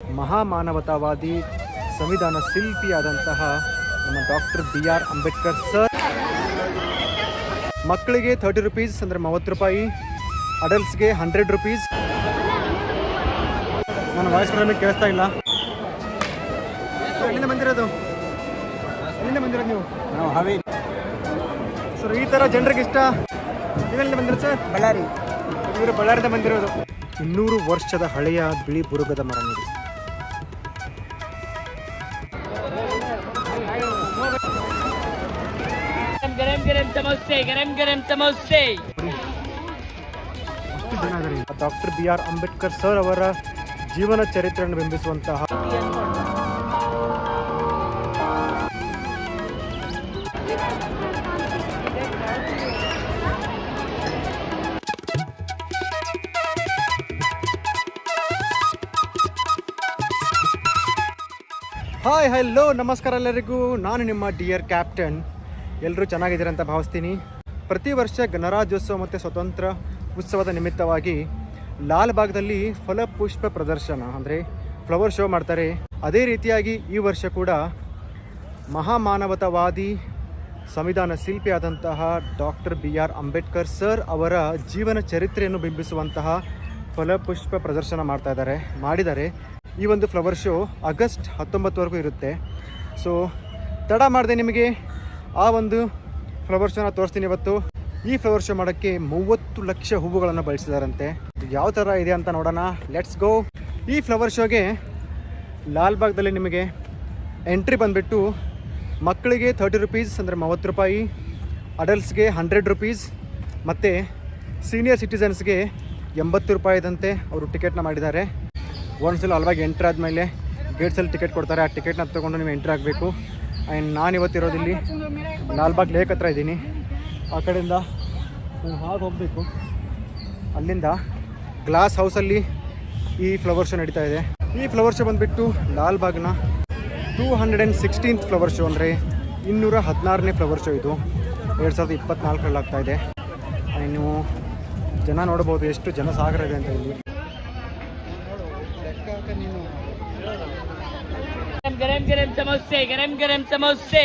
ಮಹಾಮಾನವತಾವಾದಿ ಸಂವಿಧಾನ ಶಿಲ್ಪಿಯಾದಂತಹ ನಮ್ಮ doctor BR Ambedkar sir. ಮಕ್ಕಳಿಗೆ 30 ರೂಪೀಸ್ ಅಂದರೆ 30 ರೂಪಾಯಿ, ಅಡಲ್ಟ್ಸ್ಗೆ 100 ರೂಪೀಸ್. ನನ್ನ ವಾಯ್ಸ್ ನಮಗೆ ಕೇಳಿಸ್ತಾ ಇಲ್ಲ. ಎಲ್ಲಿಂದ ಬಂದಿರೋದು ನೀವು? ನಾವು ಹಾವೇರಿ ಸರ್. ಈ ಥರ ಜನರಿಗೆ ಇಷ್ಟ. ನೀವೆಲ್ಲಿಂದ ಬಂದಿರೋದು ಸರ್? ಬಳ್ಳಾರಿ. ಇವರು ಬಳ್ಳಾರಿಯಿಂದ ಬಂದಿರೋದು. 200 ವರ್ಷದ ಹಳೆಯ ಬಿಳಿ ಬುರುಗದ ಮರ ನೋಡಿ. ಗರಂ ಸಮೋಸೆ. ಅಷ್ಟು ಜನ ಇದ್ದಾರೆ. ಡಾಕ್ಟರ್ BR ಅಂಬೇಡ್ಕರ್ ಸರ್ ಅವರ ಜೀವನ ಚರಿತ್ರೆಯನ್ನು ಬಿಂಬಿಸುವಂತಹ ಹಾಯ್ ಹಲೋ ನಮಸ್ಕಾರ ಎಲ್ಲರಿಗೂ. ನಾನು ನಿಮ್ಮ ಡಿಯರ್ ಕ್ಯಾಪ್ಟನ್. ಎಲ್ಲರೂ ಚೆನ್ನಾಗಿದ್ದೀರ ಅಂತ ಭಾವಿಸ್ತೀನಿ. ಪ್ರತಿ ವರ್ಷ ಗಣರಾಜ್ಯೋತ್ಸವ ಮತ್ತು ಸ್ವತಂತ್ರ ಉತ್ಸವದ ನಿಮಿತ್ತವಾಗಿ ಲಾಲ್ ಬಾಗ್ದಲ್ಲಿ ಫಲಪುಷ್ಪ ಪ್ರದರ್ಶನ ಅಂದರೆ ಫ್ಲವರ್ ಶೋ ಮಾಡ್ತಾರೆ. ಅದೇ ರೀತಿಯಾಗಿ ಈ ವರ್ಷ ಕೂಡ ಮಹಾಮಾನವತಾವಾದಿ ಸಂವಿಧಾನ ಶಿಲ್ಪಿಯಾದಂತಹ ಡಾಕ್ಟರ್ BR ಅಂಬೇಡ್ಕರ್ ಸರ್ ಅವರ ಜೀವನ ಚರಿತ್ರೆಯನ್ನು ಬಿಂಬಿಸುವಂತಹ ಫಲಪುಷ್ಪ ಪ್ರದರ್ಶನ ಮಾಡಿದ್ದಾರೆ. ಈ ಒಂದು ಫ್ಲವರ್ ಶೋ ಆಗಸ್ಟ್ 19ವರೆಗೂ ಇರುತ್ತೆ. ಸೊ ತಡ ಮಾಡಿದೆ, ನಿಮಗೆ ಆ ಒಂದು ಫ್ಲವರ್ ಶೋನ ತೋರಿಸ್ತೀನಿ ಇವತ್ತು. ಈ ಫ್ಲವರ್ ಶೋ ಮಾಡೋಕ್ಕೆ 30 ಲಕ್ಷ ಹೂವುಗಳನ್ನು ಬಳಸಿದಾರಂತೆ. ಯಾವ ಥರ ಇದೆ ಅಂತ ನೋಡೋಣ. Let's go. ಈ ಫ್ಲವರ್ ಶೋಗೆ ಲಾಲ್ ಬಾಗ್ದಲ್ಲಿ ನಿಮಗೆ ಎಂಟ್ರಿ ಬಂದುಬಿಟ್ಟು ಮಕ್ಕಳಿಗೆ 30 ರೂಪೀಸ್ ಅಂದರೆ 30 ರೂಪಾಯಿ, ಅಡಲ್ಟ್ಸ್ಗೆ 100 ರೂಪೀಸ್ ಮತ್ತು ಸೀನಿಯರ್ ಸಿಟಿಸನ್ಸ್ಗೆ 80 ರೂಪಾಯಿದಂತೆ ಅವರು ಟಿಕೆಟ್ನ ಮಾಡಿದ್ದಾರೆ. ಒಂದ್ಸಲ ಅಲ್ವಾಗಿ ಎಂಟ್ರಿ ಆದಮೇಲೆ ಗೇಟ್ಸಲ್ಲಿ ಟಿಕೆಟ್ ಕೊಡ್ತಾರೆ. ಆ ಟಿಕೆಟ್ನ ತೊಗೊಂಡು ನೀವು ಎಂಟ್ರಿ ಆಗಬೇಕು. ಆ್ಯಂಡ್ ನಾನು ಇವತ್ತಿರೋದಿಲ್ಲಿ ಲಾಲ್ ಬಾಗ್ ಲೇಕ್ ಹತ್ರ ಇದ್ದೀನಿ. ಆ ಕಡೆಯಿಂದ ನಾನು ಹಾಗೆ ಹೋಗಬೇಕು. ಅಲ್ಲಿಂದ ಗ್ಲಾಸ್ ಹೌಸಲ್ಲಿ ಈ ಫ್ಲವರ್ ಶೋ ನಡೀತಾ ಇದೆ. ಈ ಫ್ಲವರ್ ಶೋ ಬಂದುಬಿಟ್ಟು ಲಾಲ್ ಬಾಗ್ನ 216th ಫ್ಲವರ್ ಶೋ ಅಂದರೆ 216ನೇ ಫ್ಲವರ್ ಶೋ. ಇದು 2024ರಲ್ಲಿ ಆಗ್ತಾ ಇದೆ. ನೀವು ಜನ ನೋಡ್ಬೋದು ಎಷ್ಟು ಜನಸಾಗರ ಇದೆ ಅಂತ ಇಲ್ಲಿ. ಗರಂ ಸಮೋಸೆ.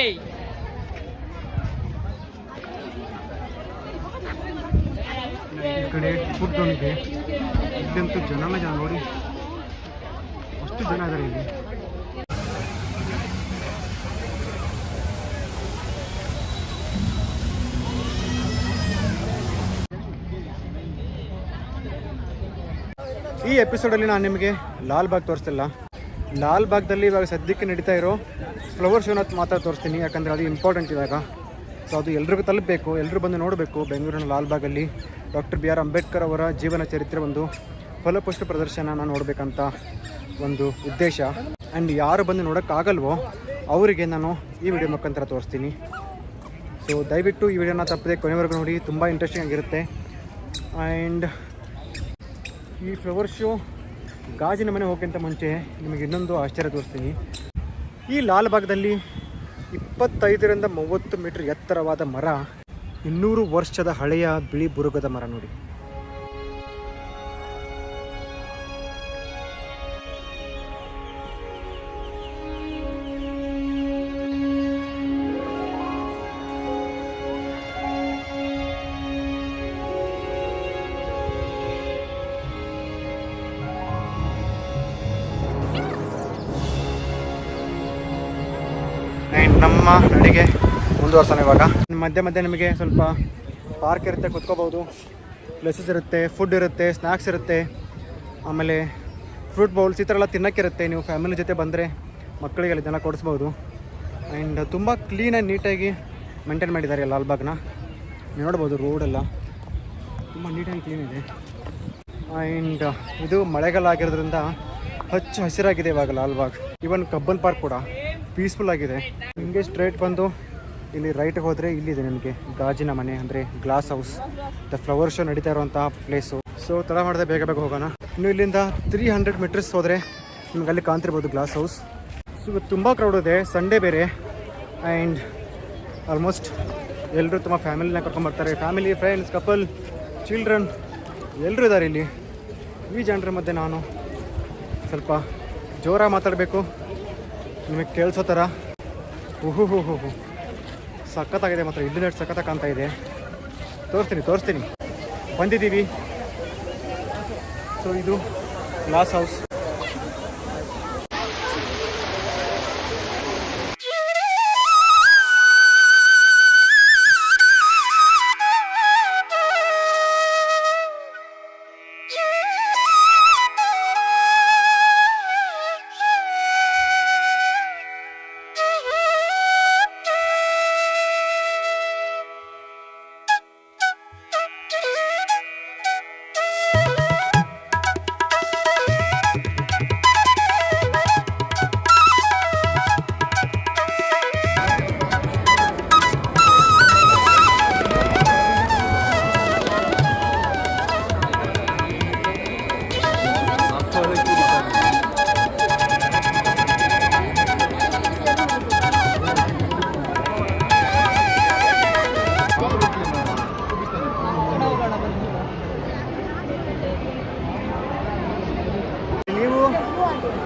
ಈ ಕಡೆ ಫುಡ್ ಝೋನ್ ಇದೆ. ಇಲ್ಲಂತೂ ಜನ ನೋಡಿ, ಅಷ್ಟು ಜನ ಇದ್ದಾರೆ ಇಲ್ಲಿ. ಈ ಎಪಿಸೋಡಲ್ಲಿ ನಾನು ನಿಮಗೆ ಲಾಲ್ ಬಾಗ್ ತೋರಿಸ್ತಿಲ್ಲ. ಲಾಲ್ ಬಾಗ್ದಲ್ಲಿ ಇವಾಗ ಸದ್ಯಕ್ಕೆ ನಡೀತಾ ಇರೋ ಫ್ಲವರ್ ಶೋನ ಮಾತ್ರ ತೋರಿಸ್ತೀನಿ. ಯಾಕಂದರೆ ಅದು ಇಂಪಾರ್ಟೆಂಟ್ ಇವಾಗ. ಸೊ ಅದು ಎಲ್ರಿಗೂ ತಲುಪಬೇಕು, ಎಲ್ಲರೂ ಬಂದು ನೋಡಬೇಕು. ಬೆಂಗಳೂರಿನ ಲಾಲ್ ಬಾಗಲ್ಲಿ ಡಾಕ್ಟರ್ BR ಅಂಬೇಡ್ಕರ್ ಅವರ ಜೀವನ ಚರಿತ್ರೆ ಒಂದು ಫಲಪುಷ್ಪ ಪ್ರದರ್ಶನ ನೋಡಬೇಕಂತ ಒಂದು ಉದ್ದೇಶ. ಆ್ಯಂಡ್ ಯಾರು ಬಂದು ನೋಡೋಕ್ಕಾಗಲ್ವೋ ಅವರಿಗೆ ನಾನು ಈ ವಿಡಿಯೋ ಮುಖಾಂತರ ತೋರಿಸ್ತೀನಿ. ಸೊ ದಯವಿಟ್ಟು ಈ ವಿಡಿಯೋನ ತಪ್ಪದೆ ಕೊನೆವರೆಗೂ ನೋಡಿ, ತುಂಬ ಇಂಟ್ರೆಸ್ಟಿಂಗ್ ಆಗಿರುತ್ತೆ. ಆ್ಯಂಡ್ ಈ ಫ್ಲವರ್ ಶೋ ಗಾಜಿನ ಮನೆ ಹೋಗೋಕ್ಕಿಂತ ಮುಂಚೆ ನಿಮಗೆ ಇನ್ನೊಂದು ಆಶ್ಚರ್ಯ ತೋರಿಸ್ತೀನಿ. ಈ ಲಾಲ್ ಬಾಗ್ದಲ್ಲಿ 25ರಿಂದ 30 ಮೀಟರ್ ಎತ್ತರವಾದ ಮರ, 200 ವರ್ಷದ ಹಳೆಯ ಬಿಳಿ ಬುರುಗದ ಮರ ನೋಡಿ. ನಮ್ಮ ನಡಿಗೆ ಮುಂದುವರ್ಸೋಣ ಇವಾಗ. ಮಧ್ಯೆ ನಿಮಗೆ ಸ್ವಲ್ಪ ಪಾರ್ಕ್ ಇರುತ್ತೆ, ಕುತ್ಕೋಬೋದು, ಪ್ಲೇಸಸ್ ಇರುತ್ತೆ, ಫುಡ್ ಇರುತ್ತೆ, ಸ್ನ್ಯಾಕ್ಸ್ ಇರುತ್ತೆ, ಆಮೇಲೆ ಫ್ರೂಟ್ ಬೌಲ್ಸ್ ಈ ಥರ ಎಲ್ಲ ತಿನ್ನೋಕ್ಕಿರುತ್ತೆ. ನೀವು ಫ್ಯಾಮಿಲಿ ಜೊತೆ ಬಂದರೆ ಮಕ್ಕಳಿಗೆ ಇದೆಲ್ಲ ಕೊಡಿಸ್ಬೋದು. ಆ್ಯಂಡ್ ತುಂಬ ಕ್ಲೀನ್ ಆ್ಯಂಡ್ ನೀಟಾಗಿ ಮೇಂಟೈನ್ ಮಾಡಿದ್ದಾರೆ ಲಾಲ್ ಬಾಗ್ನ. ನೋಡ್ಬೋದು ರೋಡೆಲ್ಲ ತುಂಬ ನೀಟಾಗಿ ಕ್ಲೀನ್ ಇದೆ. ಆ್ಯಂಡ್ ಇದು ಮಳೆಗಾಲ ಆಗಿರೋದ್ರಿಂದ ಹಚ್ಚ ಹಸಿರಾಗಿದೆ ಇವಾಗ ಲಾಲ್ ಬಾಗ್. ಇವನ್ ಕಬ್ಬನ್ ಪಾರ್ಕ್ ಕೂಡ ಪೀಸ್ಫುಲ್ ಆಗಿದೆ. ನಿಮಗೆ ಸ್ಟ್ರೈಟ್ ಬಂದು ಇಲ್ಲಿ ರೈಟ್ಗೆ ಹೋದರೆ ಇಲ್ಲಿದೆ ನಿಮಗೆ ಗಾಜಿನ ಮನೆ ಅಂದರೆ glass house, the flower show ನಡೀತಾ ಇರುವಂತಹ ಪ್ಲೇಸು. ಸೊ ತಡ ಮಾಡಿದೆ, ಬೇಗ ಹೋಗೋಣ. ಇನ್ನು ಇಲ್ಲಿಂದ 300 ಮೀಟರ್ಸ್ ಹೋದರೆ ನಿಮ್ಗೆ ಅಲ್ಲಿ ಕಾಣ್ತಿರ್ಬೋದು ಗ್ಲಾಸ್ ಹೌಸ್. ಸೊ ಇವತ್ತು ತುಂಬ ಕ್ರೌಡ್ ಇದೆ, ಸಂಡೇ ಬೇರೆ. ಆ್ಯಂಡ್ ಆಲ್ಮೋಸ್ಟ್ ಎಲ್ಲರೂ ತುಂಬ ಫ್ಯಾಮಿಲಿನ ಕರ್ಕೊಂಬರ್ತಾರೆ. ಫ್ಯಾಮಿಲಿ, ಫ್ರೆಂಡ್ಸ್, ಕಪಲ್, ಚಿಲ್ಡ್ರನ್ ಎಲ್ಲರೂ ಇದ್ದಾರೆ ಇಲ್ಲಿ. ಈ ಜನರ ಮಧ್ಯೆ ನಾನು ಸ್ವಲ್ಪ ಜೋರಾಗಿ ಮಾತಾಡಬೇಕು, ನಿಮಗೆ ಕೇಳಿಸೋ ಥರ. ಹೂ ಸಖತ್ತಾಗಿದೆ ಮಾತ್ರ, ಇಲ್ಲಿ ನೆಟ್ ಸಖತ್ತಾಗಿ ಕಾಣ್ತಾ ಇದೆ. ತೋರಿಸ್ತೀನಿ ಬಂದಿದ್ದೀವಿ. ಸೊ ಇದು ಗ್ಲಾಸ್ ಹೌಸ್.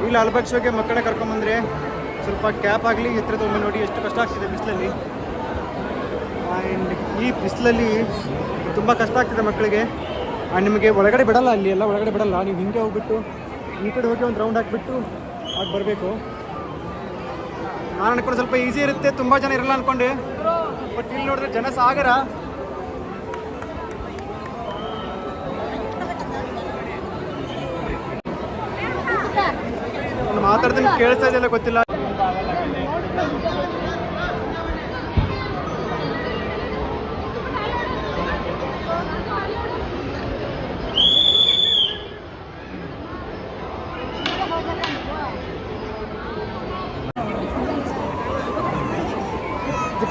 ಈ ಲಾಲ್ಬಾಗ್ ಶೋಗೆ ಮಕ್ಕಳೇ ಕರ್ಕೊಂಬಂದರೆ ಸ್ವಲ್ಪ ಕ್ಯಾಪ್ ಆಗಲಿ ಎತ್ತರ ತೊಗೊಂಡು ನೋಡಿ ಎಷ್ಟು ಕಷ್ಟ ಆಗ್ತಿದೆ ಬಿಸಿಲಲ್ಲಿ. ಆ್ಯಂಡ್ ಈ ಬಿಸಿಲಲ್ಲಿ ತುಂಬ ಕಷ್ಟ ಆಗ್ತಿದೆ ಮಕ್ಕಳಿಗೆ. ಆ್ಯಂಡ್ ನಿಮಗೆ ಒಳಗಡೆ ಬಿಡಲ್ಲ, ಅಲ್ಲಿ ಎಲ್ಲ ಒಳಗಡೆ ಬಿಡಲ್ಲ. ನೀವು ಹಿಂಗೆ ಹೋಗ್ಬಿಟ್ಟು ಈ ಕಡೆ ಹೋಗಿ ಒಂದು ರೌಂಡ್ ಹಾಕ್ಬಿಟ್ಟು ಆಗ ಬರಬೇಕು. ನಾನು ಅನ್ಕೊಂಡು ಸ್ವಲ್ಪ ಈಸಿ ಇರುತ್ತೆ, ತುಂಬ ಜನ ಇರಲ್ಲ ಅಂದ್ಕೊಂಡೆ. ಬಟ್ ಇಲ್ಲಿ ನೋಡಿದ್ರೆ ಜನ ಸಾಗರ. ನಾನು ಮಾತಾಡ್ತೀನಿ ಕೇಳಿಸ್ತಾ ಇದೆಯಲ್ಲ ಗೊತ್ತಿಲ್ಲ.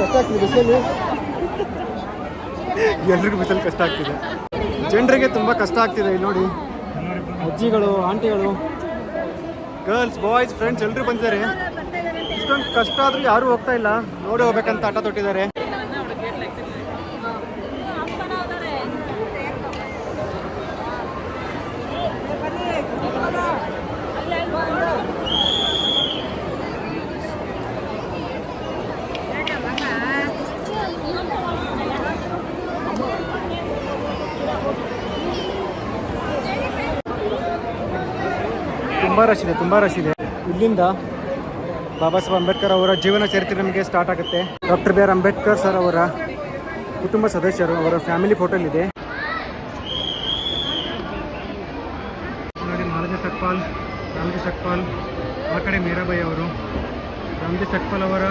ಕಷ್ಟ ಆಗ್ತಿದೆ ಬಿಸಿಲಲ್ಲಿ, ಎಲ್ರಿಗೂ ಬಿಸಿಲು ಕಷ್ಟ ಆಗ್ತಿದೆ. ಜನರಿಗೆ ತುಂಬ ಕಷ್ಟ ಆಗ್ತಿದೆ. ಇಲ್ಲಿ ನೋಡಿ, ಅಜ್ಜಿಗಳು, ಆಂಟಿಗಳು, ಗರ್ಲ್ಸ್, ಬಾಯ್ಸ್, ಫ್ರೆಂಡ್ಸ್ ಎಲ್ಲರೂ ಬಂದಿದ್ದಾರೆ. ಇಷ್ಟೊಂದು ಕಷ್ಟ ಆದರೂ ಯಾರೂ ಹೋಗ್ತಾ ಇಲ್ಲ, ನೋಡಿ ಹೋಗ್ಬೇಕಂತ ಆಟ ತೊಟ್ಟಿದ್ದಾರೆ. ತುಂಬ ರಶ್ ಇದೆ. ಇಲ್ಲಿಂದ ಬಾಬಾ ಸಾಹೇಬ್ ಅಂಬೇಡ್ಕರ್ ಅವರ ಜೀವನ ಚರಿತ್ರೆ ನಮಗೆ ಸ್ಟಾರ್ಟ್ ಆಗುತ್ತೆ. Doctor B R Ambedkar sir ಅವರ ಕುಟುಂಬ ಸದಸ್ಯರು, ಅವರ ಫ್ಯಾಮಿಲಿ ಫೋಟೋಲಿದೆ ನೋಡಿ. ಮಹಾರಾಜ ಸಕ್ಪಾಲ್, ರಾಮಜಿ ಸಕ್ಪಾಲ್, ಆ ಕಡೆ ಮೀರಾಬಾಯಿ ಅವರು, ರಾಮಜಿ ಸಕ್ಪಾಲ್ ಅವರ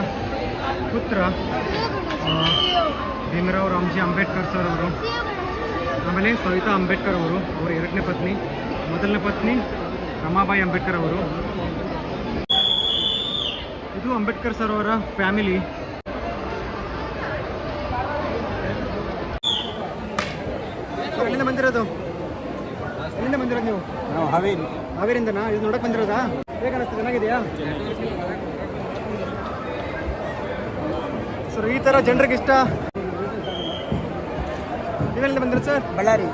ಪುತ್ರ ಭೀಮರಾವ್ ರಾಮ್ಜಿ ಅಂಬೇಡ್ಕರ್ ಸರ್ ಅವರು. ಆಮೇಲೆ ಸವಿತಾ ಅಂಬೇಡ್ಕರ್ ಅವರು, ಅವರ ಎರಡನೇ ಪತ್ನಿ. ಮೊದಲನೇ ಪತ್ನಿ ರಮಾಬಾಯಿ ಅಂಬೇಡ್ಕರ್ ಅವರು. ಇದು ಅಂಬೇಡ್ಕರ್ ಸರ್ ಅವರ ಫ್ಯಾಮಿಲಿ. ಎಲ್ಲಿಂದ ಬಂದಿರೋದು ನೀವು? ನಾವು ಹಾವೇರಿಂದನಾ? ಇದು ನೋಡಕ್ ಬಂದಿರೋದಾ? ಹೇಗೆ ಅನಿಸ್ತು? ಚೆನ್ನಾಗಿದೆಯಾ? ಸರ್ ಈ ಥರ ಜನರಿಗೆ ಇಷ್ಟ. ನೀವೆಲ್ಲಿಂದ ಬಂದಿರೋದು ಸರ್? ಬಳ್ಳಾರಿ.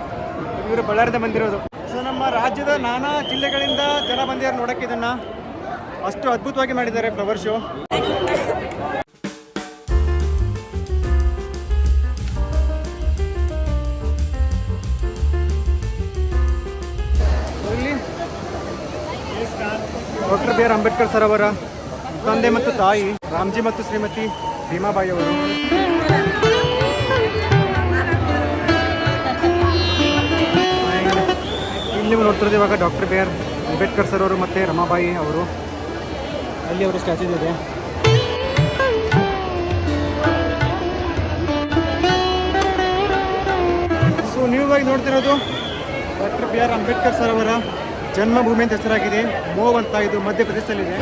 ಇವರು ಬಳ್ಳಾರಿಂದ ಬಂದಿರೋದು. ಸೊ ನಮ್ಮ ರಾಜ್ಯದ ನಾನಾ ಜಿಲ್ಲೆಗಳಿಂದ ಜನ ಬಂದಿದ್ದಾರೆ ನೋಡೋಕ್ಕೆ. ಇದನ್ನು ಅಷ್ಟು ಅದ್ಭುತವಾಗಿ ಮಾಡಿದ್ದಾರೆ ಫ್ಲವರ್ ಶೋ. ಇಲ್ಲಿ doctor B R Ambedkar sir ಅವರ ತಂದೆ ಮತ್ತು ತಾಯಿ ರಾಮ್ಜಿ ಮತ್ತು ಶ್ರೀಮತಿ ಭೀಮಾಬಾಯಿ ಅವರು. ನೀವು ನೋಡ್ತಿರೋದು ಇವಾಗ doctor B R Ambedkar sir ಅವರು ಮತ್ತು ರಮಾಬಾಯಿ ಅವರು. ಅಲ್ಲಿ ಅವರ ಸ್ಟ್ಯಾಚ್ಯೂ ಇದೆ. ಸೊ ನೀವಾಗಿ ನೋಡ್ತಿರೋದು doctor B R Ambedkar sir ಅವರ ಜನ್ಮಭೂಮಿ ಅಂತ ಹೆಸರಾಗಿದೆ. ಮೋವ್ ಅಂತ, ಇದು ಮಧ್ಯಪ್ರದೇಶದಲ್ಲಿದೆ.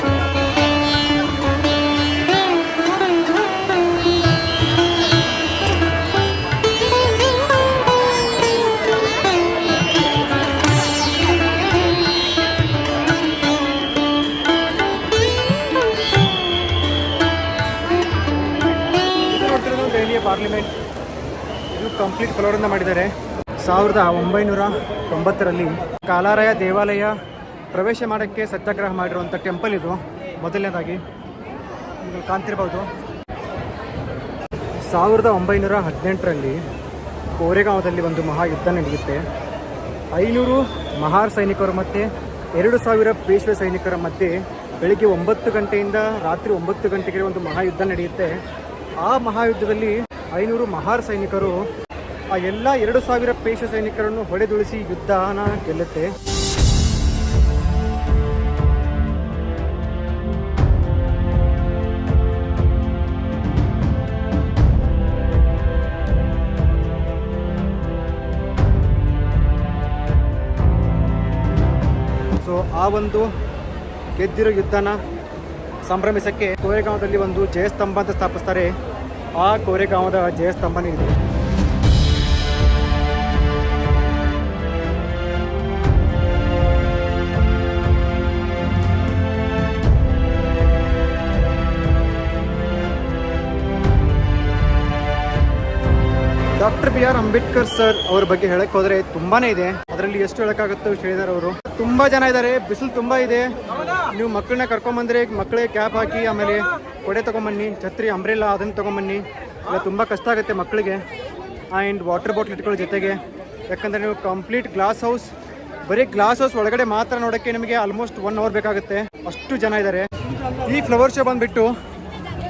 ಪಾರ್ಲಿಮೆಂಟ್. ಇದು ಕಂಪ್ಲೀಟ್ ಫ್ಲೋರಿಂದ ಮಾಡಿದ್ದಾರೆ. 1990ರಲ್ಲಿ ಕಾಲಾರಾಯ ದೇವಾಲಯ ಪ್ರವೇಶ ಮಾಡೋಕ್ಕೆ ಸತ್ಯಾಗ್ರಹ ಮಾಡಿರುವಂಥ ಟೆಂಪಲ್ ಇದು. ಮೊದಲನೇದಾಗಿ ನೀವು ಕಾಣ್ತಿರ್ಬೋದು 1918ರಲ್ಲಿ ಕೋರೆಗಾಂವದಲ್ಲಿ ಒಂದು ಮಹಾಯುದ್ಧ ನಡೆಯುತ್ತೆ. 500 ಮಹಾರ್ ಸೈನಿಕರು ಮತ್ತು 2000 ಪೇಶ್ವೆ ಸೈನಿಕರ ಮಧ್ಯೆ ಬೆಳಿಗ್ಗೆ 9 ಗಂಟೆಯಿಂದ ರಾತ್ರಿ 9 ಗಂಟೆಗೆ ಒಂದು ಮಹಾಯುದ್ಧ ನಡೆಯುತ್ತೆ. ಆ ಮಹಾಯುದ್ಧದಲ್ಲಿ 500 ಮಹಾರ್ ಸೈನಿಕರು ಆ ಎಲ್ಲ 2000 ಪೇಶ್ವೆ ಸೈನಿಕರನ್ನು ಹೊಡೆದುಳಿಸಿ ಯುದ್ಧನ ಗೆಲ್ಲುತ್ತೆ. ಸೊ ಆ ಒಂದು ಗೆದ್ದಿರೋ ಯುದ್ಧನ ಸಂಭ್ರಮಿಸಕ್ಕೆ ಕೋರೆಗಾಂವದಲ್ಲಿ ಒಂದು ಜಯಸ್ತಂಭ ಅಂತ ಸ್ಥಾಪಿಸ್ತಾರೆ. ಆ ಕೋರೆಗಾಂವದ ಜಯಸ್ತಂಭನೇ ಇದೆ. Doctor B R Ambedkar sir ಅವ್ರ ಬಗ್ಗೆ ಹೇಳಕ್ ಹೋದ್ರೆ ತುಂಬಾನೇ ಇದೆ. ಅದರಲ್ಲಿ ಎಷ್ಟು ಹೇಳಕ್ಕಾಗುತ್ತೋ ಹೇಳಿದಾರೆ ಅವರು. ತುಂಬಾ ಜನ ಇದ್ದಾರೆ, ಬಿಸಿಲು ತುಂಬಾ ಇದೆ. ನೀವು ಮಕ್ಕಳನ್ನ ಕರ್ಕೊಂಬಂದ್ರೆ ಮಕ್ಕಳಿಗೆ ಕ್ಯಾಪ್ ಹಾಕಿ, ಆಮೇಲೆ ಕೊಡೆ ತಗೊಂಬನ್ನಿ, ಛತ್ರಿ ಅಂಬ್ರೆಲ್ಲ ಅದನ್ನು ತಗೊಂಬನ್ನಿ. ಇಲ್ಲ ತುಂಬ ಕಷ್ಟ ಆಗುತ್ತೆ ಮಕ್ಕಳಿಗೆ. ಆ್ಯಂಡ್ ವಾಟರ್ ಬಾಟ್ಲ್ ಇಟ್ಕೊಳ್ಳೋ ಜೊತೆಗೆ, ಯಾಕಂದರೆ ನೀವು ಕಂಪ್ಲೀಟ್ ಗ್ಲಾಸ್ ಹೌಸ್, ಬರೀ ಗ್ಲಾಸ್ ಹೌಸ್ ಒಳಗಡೆ ಮಾತ್ರ ನೋಡೋಕ್ಕೆ ನಿಮಗೆ ಆಲ್ಮೋಸ್ಟ್ 1 ಅವರ್ ಬೇಕಾಗುತ್ತೆ. ಅಷ್ಟು ಜನ ಇದ್ದಾರೆ. ಈ ಫ್ಲವರ್ ಶೋ ಬಂದುಬಿಟ್ಟು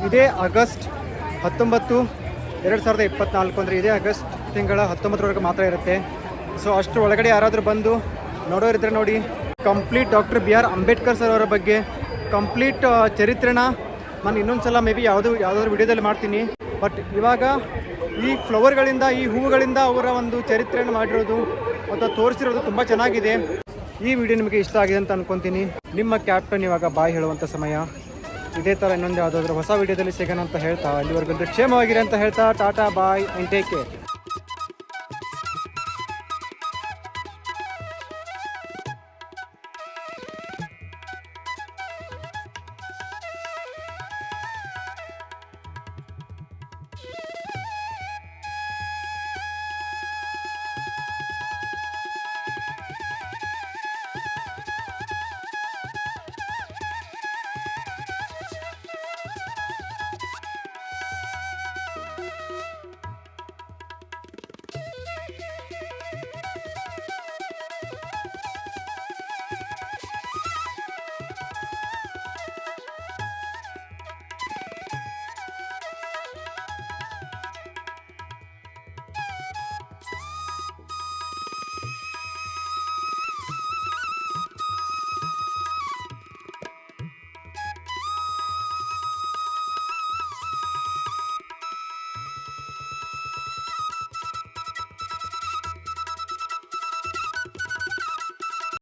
ಇದೇ ಆಗಸ್ಟ್ 19, 2024 ಅಂದರೆ ಇದೇ ಆಗಸ್ಟ್ ತಿಂಗಳ 19ರವರೆಗೆ ಮಾತ್ರ ಇರುತ್ತೆ. ಸೊ ಅಷ್ಟು ಒಳಗಡೆ ಯಾರಾದರೂ ಬಂದು ನೋಡೋರಿದ್ರೆ ನೋಡಿ. Complete doctor B R Ambedkar sir ಅವರ ಬಗ್ಗೆ ಕಂಪ್ಲೀಟ್ ಚರಿತ್ರೆನ ನಾನು ಇನ್ನೊಂದು ಸಲ ಮೇ ಬಿ ಯಾವುದಾದ್ರೂ ವಿಡಿಯೋದಲ್ಲಿ ಮಾಡ್ತೀನಿ. ಬಟ್ ಇವಾಗ ಈ ಫ್ಲವರ್ಗಳಿಂದ, ಈ ಹೂವುಗಳಿಂದ ಅವರ ಒಂದು ಚರಿತ್ರೆಯನ್ನು ಮಾಡಿರೋದು ಅಥವಾ ತೋರಿಸಿರೋದು ತುಂಬ ಚೆನ್ನಾಗಿದೆ. ಈ ವಿಡಿಯೋ ನಿಮಗೆ ಇಷ್ಟ ಆಗಿದೆ ಅಂತ ಅನ್ಕೊತೀನಿ. ನಿಮ್ಮ ಕ್ಯಾಪ್ಟನ್ ಇವಾಗ ಬಾಯ್ ಹೇಳುವಂಥ ಸಮಯ. ಇದೇ ಥರ ಇನ್ನೊಂದು ಯಾವುದಾದ್ರೂ ಹೊಸ ವಿಡಿಯೋದಲ್ಲಿ ಸಿಗೋಣ ಅಂತ ಹೇಳ್ತಾ, ಅಲ್ಲಿವರೆಗೂ ಕ್ಷೇಮವಾಗಿರಿ ಅಂತ ಹೇಳ್ತಾ Tata boy and take care.